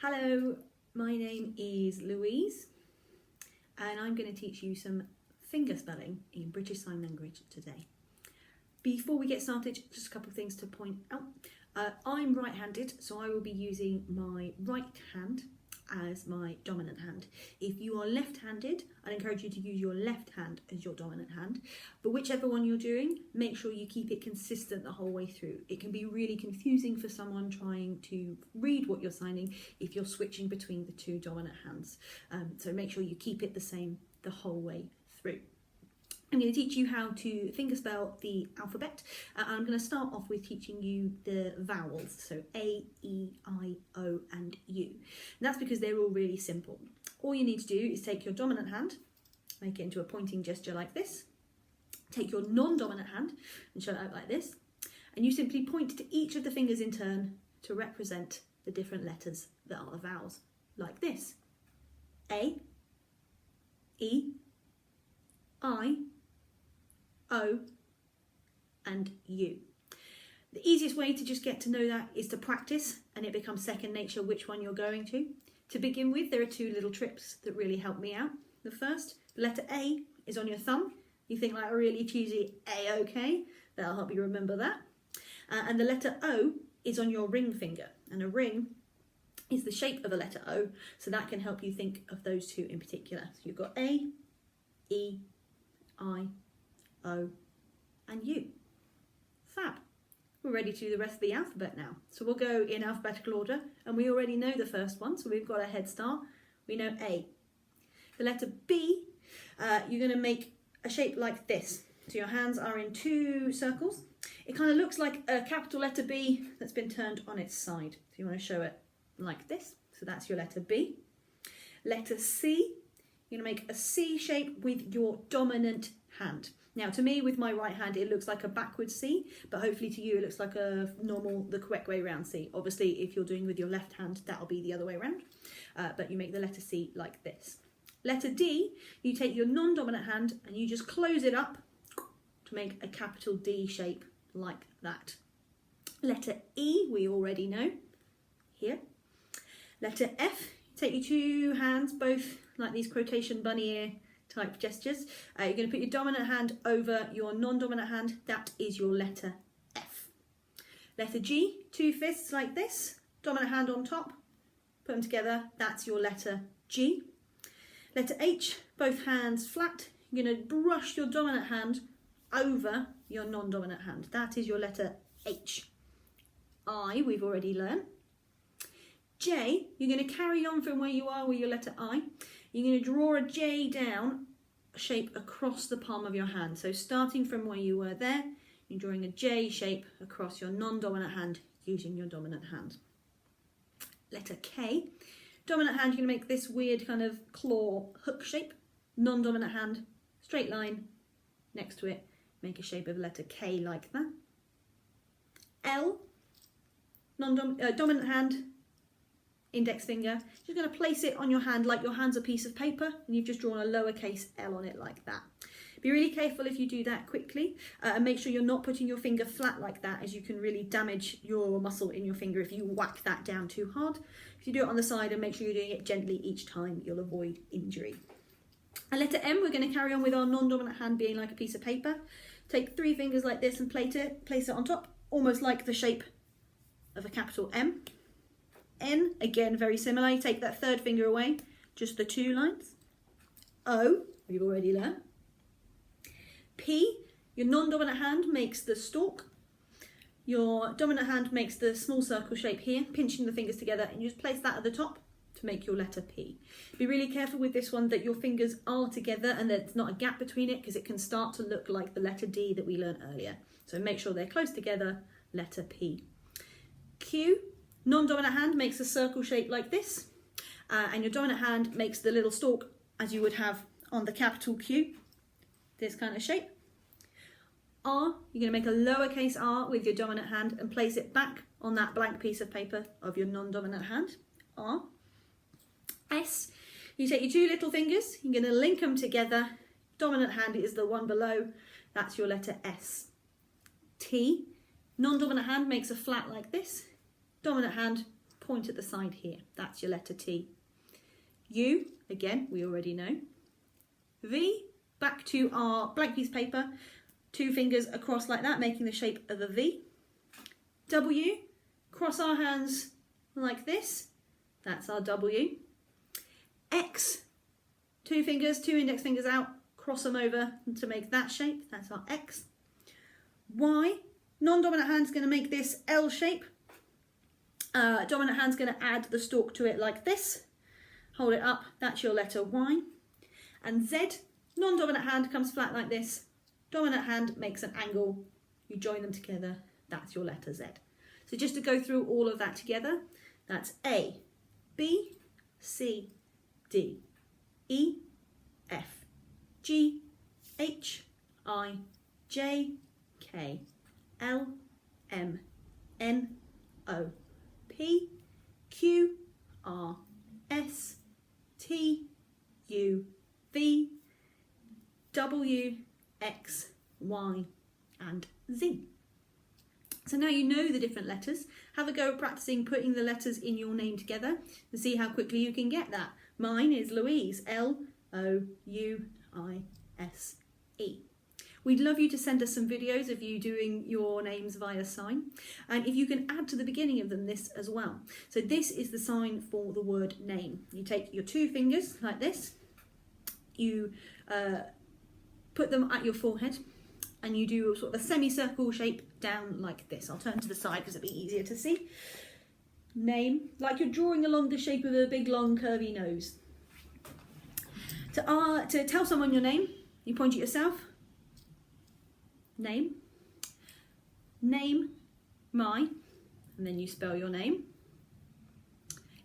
Hello, my name is Louise and I'm going to teach you some finger spelling in British Sign Language today. Before we get started, just a couple of things to point out. I'm right-handed, so I will be using my right hand as my dominant hand. If you are left-handed, I'd encourage you to use your left hand as your dominant hand. But whichever one you're doing, make sure you keep it consistent the whole way through. It can be really confusing for someone trying to read what you're signing if you're switching between the two dominant hands. So make sure you keep it the same the whole way through. I'm going to teach you how to fingerspell the alphabet. I'm going to start off with teaching you the vowels, so A, E, I, O and U. And that's because they're all really simple. All you need to do is take your dominant hand, make it into a pointing gesture like this, take your non-dominant hand and show it out like this, and you simply point to each of the fingers in turn to represent the different letters that are the vowels, like this. A, E, I, O and U. The easiest way to just get to know that is to practice, and it becomes second nature which one you're going to. To begin with, there are two little tricks that really help me out. The first, the letter A is on your thumb. You think like a really cheesy A-OK, that'll help you remember that. And the letter O is on your ring finger, and a ring is the shape of a letter O, so that can help you think of those two in particular. So you've got A, E, I, O and U. Fab. We're ready to do the rest of the alphabet now. So we'll go in alphabetical order, and we already know the first one, so we've got a head start. We know A. The letter B, you're going to make a shape like this. So your hands are in two circles. It kind of looks like a capital letter B that's been turned on its side. So you want to show it like this. So that's your letter B. Letter C, you're going to make a C shape with your dominant hand. Now, to me, with my right hand, it looks like a backwards C, but hopefully to you, it looks like a normal, the correct way around C. Obviously, if you're doing with your left hand, that'll be the other way around, but you make the letter C like this. Letter D, you take your non-dominant hand and you just close it up to make a capital D shape like that. Letter E, we already know, here. Letter F, take your two hands, both like these quotation bunny ear type gestures. You're going to put your dominant hand over your non-dominant hand. That is your letter F. Letter G, two fists like this, dominant hand on top, put them together. That's your letter G. Letter H, both hands flat. You're going to brush your dominant hand over your non-dominant hand. That is your letter H. I, we've already learned. J, you're going to carry on from where you are with your letter I. You're going to draw a J down shape across the palm of your hand. So starting from where you were there, you're drawing a J shape across your non-dominant hand using your dominant hand. Letter K, dominant hand, you're going to make this weird kind of claw hook shape. Non-dominant hand, straight line next to it, make a shape of letter K like that. L, dominant hand, index finger, you're going to place it on your hand like your hand's a piece of paper and you've just drawn a lowercase L on it like that. Be really careful if you do that quickly, and make sure you're not putting your finger flat like that, as you can really damage your muscle in your finger if you whack that down too hard. If you do it on the side, and make sure you're doing it gently each time, you'll avoid injury. And letter M, we're going to carry on with our non-dominant hand being like a piece of paper. Take three fingers like this and place it on top, almost like the shape of a capital M. N, again, very similar. You take that third finger away, just the two lines. O, we've already learned. P, your non-dominant hand makes the stalk. Your dominant hand makes the small circle shape here, pinching the fingers together, and you just place that at the top to make your letter P. Be really careful with this one that your fingers are together and there's not a gap between it, because it can start to look like the letter D that we learned earlier. So make sure they're close together, letter P. Q, non-dominant hand makes a circle shape like this, and your dominant hand makes the little stalk as you would have on the capital Q, this kind of shape. R, you're going to make a lowercase r with your dominant hand and place it back on that blank piece of paper of your non-dominant hand, R. S, you take your two little fingers, you're going to link them together, dominant hand is the one below, that's your letter S. T, non-dominant hand makes a flat like this, dominant hand point at the side here. That's your letter T. U, again, we already know. V, back to our blank piece of paper, 2 fingers across like that, making the shape of a V. W, cross our hands like this, that's our W. X, 2 fingers, 2 index fingers out, cross them over to make that shape, that's our X. Y, non-dominant hand's going to make this L shape. Dominant hand's going to add the stalk to it like this. Hold it up, that's your letter Y. And Z, non-dominant hand comes flat like this. Dominant hand makes an angle. You join them together, that's your letter Z. So just to go through all of that together, that's A, B, C, D, E, F, G, H, I, J, K, L, M, N, O, P, Q, R, S, T, U, V, W, X, Y, and Z. So now you know the different letters. Have a go at practicing putting the letters in your name together and see how quickly you can get that. Mine is Louise, L-O-U-I-S-E. We'd love you to send us some videos of you doing your names via sign, and if you can add to the beginning of them this as well. So this is the sign for the word name. You take your 2 fingers like this, you put them at your forehead, and you do sort of a semicircle shape down like this. I'll turn to the side because it'll be easier to see. Name, like you're drawing along the shape of a big long curvy nose. To tell someone your name, you point at yourself. Name, name, my, and then you spell your name.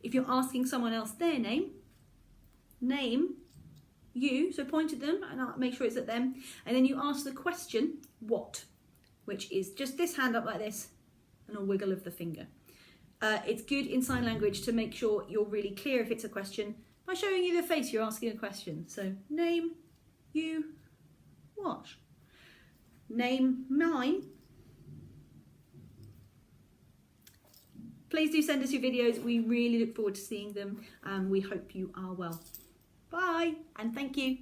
If you're asking someone else their name, name, you, so point at them and I'll make sure it's at them, and then you ask the question, what, which is just this hand up like this and a wiggle of the finger. It's good in sign language to make sure you're really clear if it's a question by showing you the face you're asking a question. So name, you, what? Name, mine. Please do send us your videos. We really look forward to seeing them, and we hope you are well. Bye, and thank you.